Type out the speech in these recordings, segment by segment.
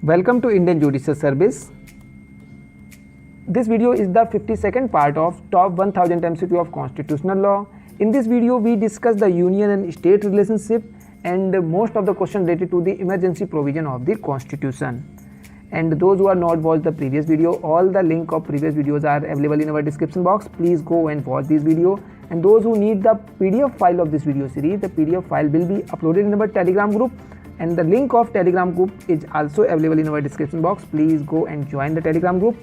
Welcome to Indian Judicial Service. This video is the 52nd part of Top 1000 MCQ of Constitutional Law. In this video, we discuss the union and state relationship and most of the questions related to the emergency provision of the Constitution. And those who are not watched the previous video, all the link of previous videos are available in our description box. Please go and watch this video. And those who need the PDF file of this video series, the PDF file will be uploaded in our Telegram group. And the link of Telegram group is also available in our description box. Please go and join the Telegram group.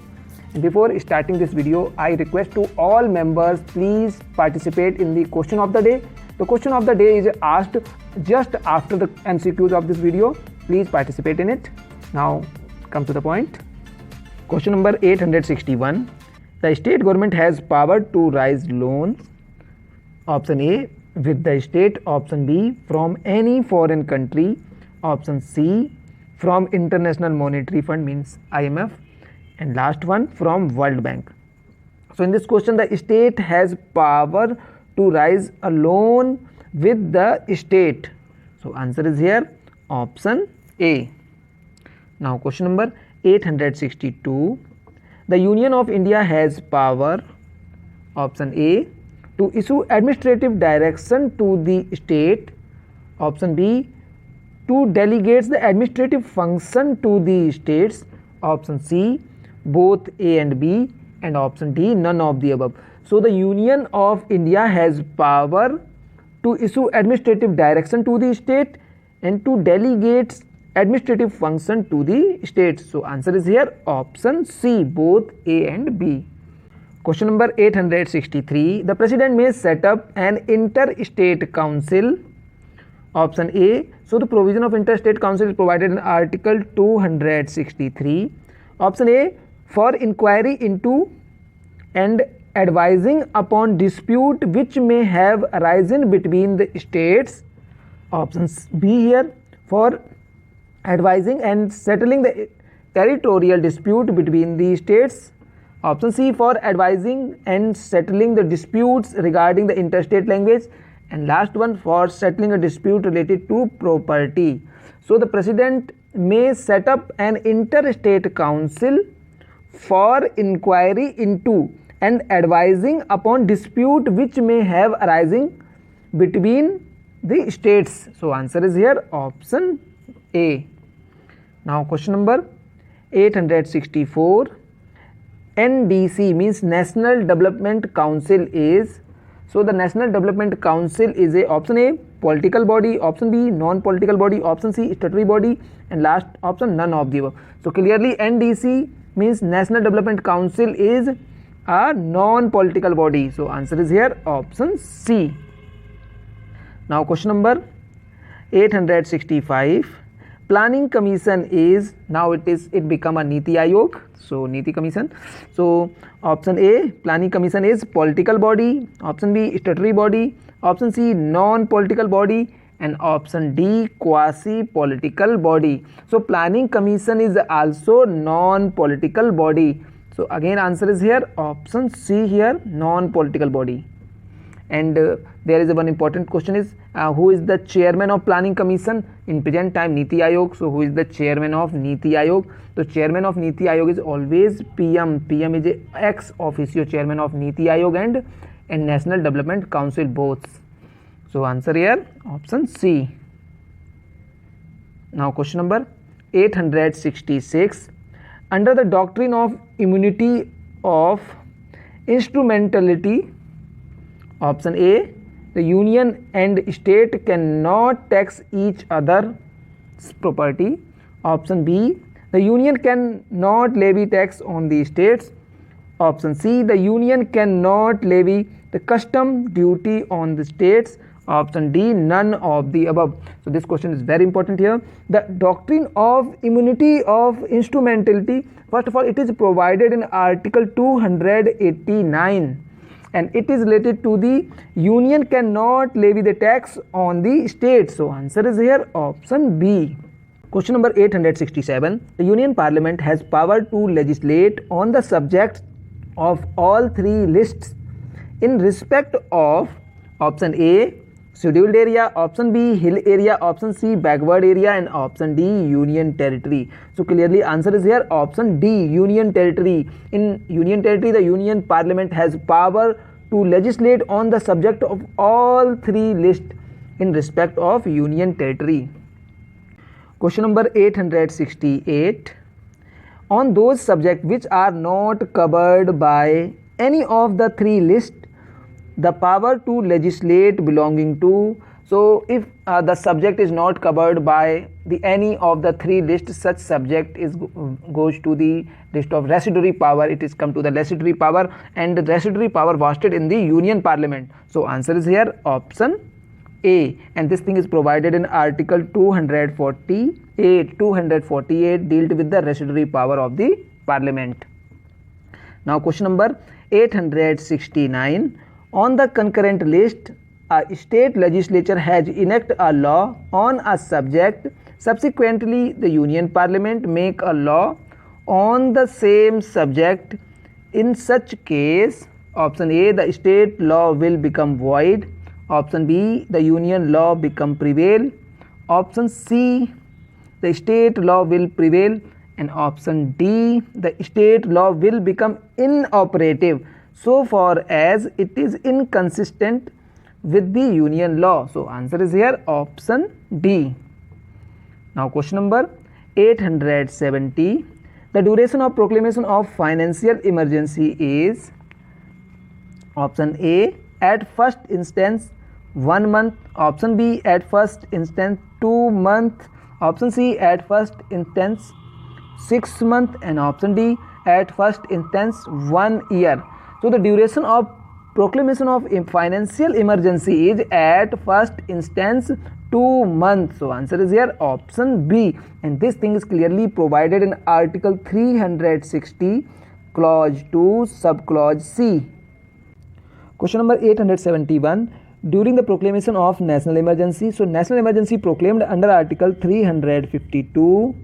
And before starting this video, I request to all members, please participate in the question of the day. The question of the day is asked just after the MCQs of this video. Please participate in it. Now come to the point. Question number 861. The state government has power to raise loans. Option A, with the state. Option B, from any foreign country. Option C, from International Monetary Fund, means IMF, and last one, from World Bank. So in this question, the state has power to raise a loan with the state. So answer is here option A. Now question number 862. The Union of India has power, option A, to issue administrative direction to the state. Option B, to delegate the administrative function to the states. Option C, both A and B, and option D, none of the above. So the Union of India has power to issue administrative direction to the state and to delegate administrative function to the states. So answer is here option C, both A and B. Question number 863. The President may set up an interstate council. Option A. So the provision of interstate council is provided in Article 263. Option A. For inquiry into and advising upon dispute which may have arisen between the states. Option B here, for advising and settling the territorial dispute between the states. Option C, for advising and settling the disputes regarding the interstate language. And last one, for settling a dispute related to property. So the President may set up an interstate council for inquiry into and advising upon dispute which may have arisen between the states. So answer is here option A. Now question number 864. NDC means National Development Council is. So the National Development Council is a option A, political body, option B, non-political body, option C, statutory body, and last option, none of the above. So clearly NDC means National Development Council is a non-political body. So answer is here option C. Now question number 865. Planning Commission is, now it become a Niti Aayog. So Niti Commission. So option A, Planning Commission is political body. Option B, statutory body. Option C, non-political body, and option D, quasi-political body. So Planning Commission is also non-political body. So again answer is here option C here, non-political body. And there is one important question is who is the chairman of Planning Commission? In present time, Niti Aayog. So who is the chairman of Niti Aayog? The chairman of Niti Aayog is always PM. PM is a ex officio chairman of Niti Aayog and National Development Council both. So answer here option C. Now question number 866. Under the doctrine of immunity of instrumentality, option A, the union and state cannot tax each other's property. Option B, the union cannot levy tax on the states. Option C, the union cannot levy the custom duty on the states. Option D, none of the above. So this question is very important here. The doctrine of immunity of instrumentality, first of all, it is provided in Article 289. And it is related to the union cannot levy the tax on the state. So answer is here option B. Question number 867. The Union Parliament has power to legislate on the subject of all three lists in respect of option A, scheduled area, option B hill area, option C backward area, and option D union territory. So clearly answer is here option D, union territory. In union territory, the union parliament has power to legislate on the subject of all three lists in respect of union territory. Question number 868. On those subjects which are not covered by any of the three lists, the power to legislate belonging to. So if the subject is not covered by any of the three lists, such subject goes to the list of residuary power. It is come to the residuary power, and the residuary power vested in the union parliament. So answer is here option A, and this thing is provided in article 248 dealt with the residuary power of the parliament. Now question number 869. On the concurrent list, a state legislature has enacted a law on a subject. Subsequently, the union parliament make a law on the same subject. In such case, option A, the state law will become void. Option B, the union law become prevail. Option C, the state law will prevail. And option D, the state law will become inoperative so far as it is inconsistent with the union law. So answer is here option D. Now question number 870. The duration of proclamation of financial emergency is option A, at first instance 1 month, option B, at first instance 2 months, option C, at first instance 6 months, and option D, at first instance 1 year. So the duration of proclamation of financial emergency is at first instance 2 months. So answer is here option B, and this thing is clearly provided in article 360 clause 2 subclause C. Question number 871. During the proclamation of national emergency, so national emergency proclaimed under article 352,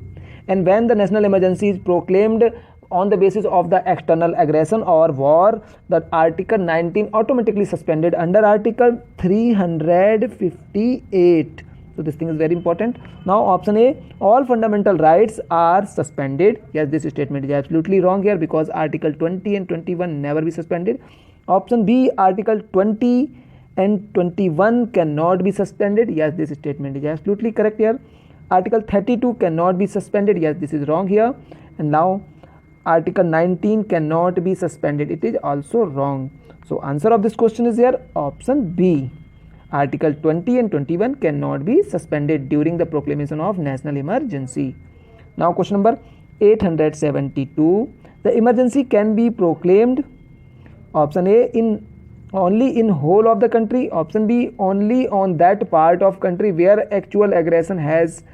and when the national emergency is proclaimed on the basis of the external aggression or war, the article 19 automatically suspended under article 358. So this thing is very important. Now option A, all fundamental rights are suspended. Yes, this statement is absolutely wrong here, because article 20 and 21 never be suspended. Option B, article 20 and 21 cannot be suspended. Yes, this statement is absolutely correct here. Article 32 cannot be suspended. Yes, this is wrong here. And now article 19 cannot be suspended. It is also wrong. So answer of this question is here option B. Article 20 and 21 cannot be suspended during the proclamation of national emergency. Now question number 872. The emergency can be proclaimed. Option A, only in whole of the country. Option B, only on that part of country where actual aggression has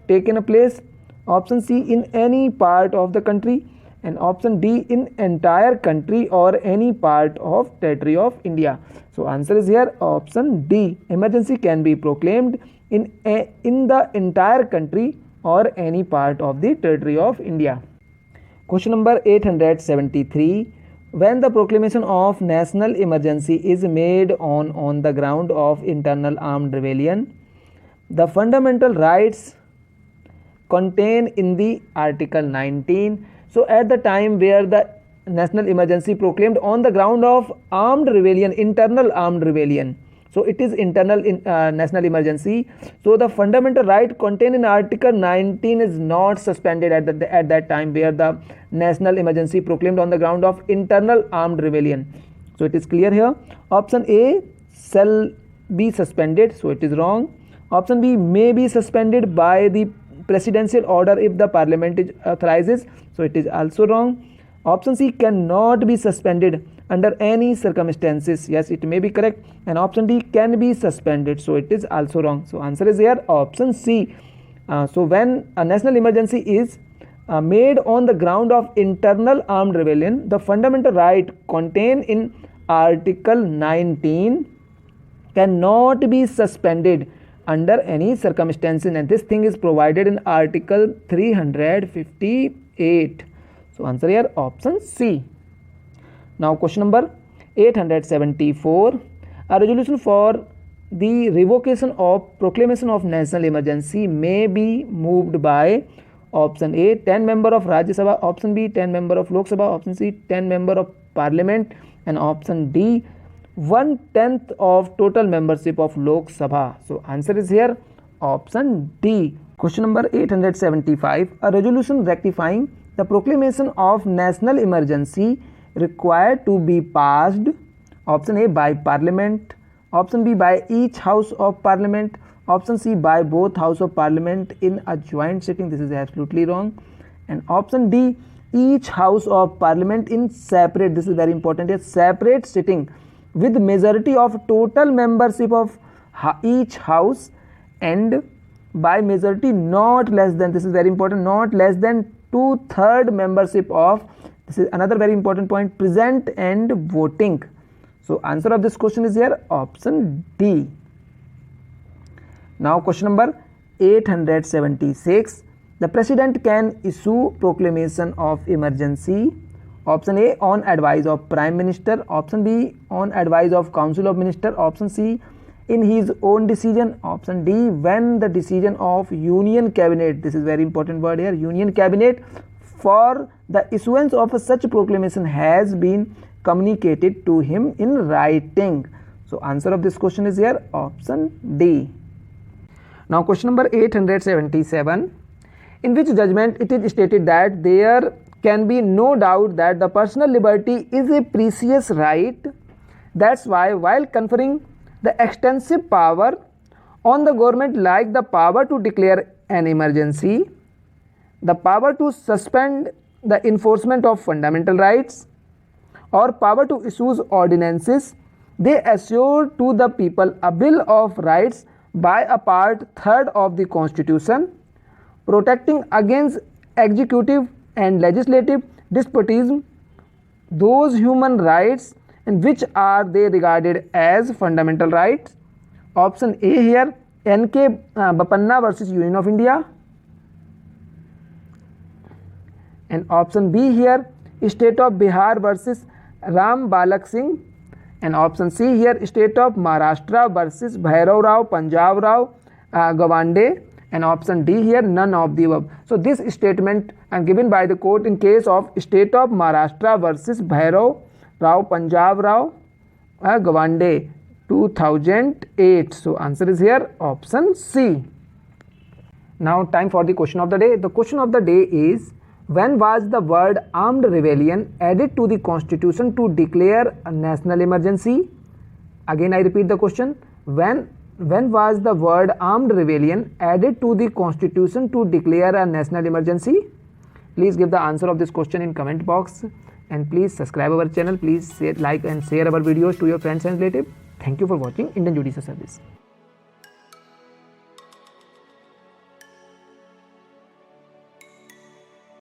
taken place. Option C, in any part of the country. And option D, in entire country or any part of territory of India. So answer is here option D. Emergency can be proclaimed in the entire country or any part of the territory of India. Question number 873. When the proclamation of national emergency is made on the ground of internal armed rebellion, the fundamental rights contained in the article 19. So at the time where the national emergency proclaimed on the ground of armed rebellion, internal armed rebellion, so it is internal national emergency. So the fundamental right contained in article 19 is not suspended at that time where the national emergency proclaimed on the ground of internal armed rebellion. So it is clear here. Option A, shall be suspended. So it is wrong. Option B, may be suspended by the presidential order if the parliament authorizes. So it is also wrong. Option C, cannot be suspended under any circumstances. Yes, it may be correct. And option D, can be suspended. So it is also wrong. So answer is here option C. So when a national emergency is made on the ground of internal armed rebellion, the fundamental right contained in article 19 cannot be suspended under any circumstances, and this thing is provided in article 358. So answer here option C. Now question number 874. A resolution for the revocation of proclamation of national emergency may be moved by option A 10 member of Rajya Sabha, option B 10 member of Lok Sabha, option C 10 member of Parliament, and option D 1/10 of total membership of Lok Sabha. So answer is here option D. Question number 875. A resolution rectifying the proclamation of national emergency required to be passed, option A by Parliament, option B by each house of Parliament, option C by both house of Parliament in a joint sitting. This is absolutely wrong. And option D, each house of Parliament in separate, this is very important, a separate sitting with majority of total membership of each house, and by majority not less than, this is very important, not less than 2/3 membership of, this is another very important point, present and voting. So answer of this question is here option D. Now question number 876. The President can issue proclamation of emergency, option A on advice of Prime Minister, option B on advice of Council of Minister, option C in his own decision, option D when the decision of Union Cabinet, this is very important word here, Union Cabinet for the issuance of such proclamation has been communicated to him in writing. So answer of this question is here option D. Now question number 877. In which judgment it is stated that there can be no doubt that the personal liberty is a precious right. That's why while conferring the extensive power on the government, like the power to declare an emergency, the power to suspend the enforcement of fundamental rights, or power to issue ordinances, they assure to the people a Bill of Rights by a part 3rd of the Constitution, protecting against executive and legislative despotism those human rights in which are they regarded as fundamental rights. Option A here, N.K. Bopanna versus Union of India, and option B here, State of Bihar versus Ram Balak Singh, and option C here, State of Maharashtra versus Bhairav Rao Punjab Rao Gawande, and option D here, none of the above. So this statement given by the court in case of State of Maharashtra versus Bhairav Rao Punjab Rao Gawande 2008. So answer is here option C. Now time for the question of the day. The question of the day is, when was the word armed rebellion added to the constitution to declare a national emergency? Again I repeat the question, when was the word armed rebellion added to the constitution to declare a national emergency? Please give the answer of this question in comment box, and please subscribe our channel. Please like and share our videos to your friends and relatives. Thank you for watching Indian Judicial Service.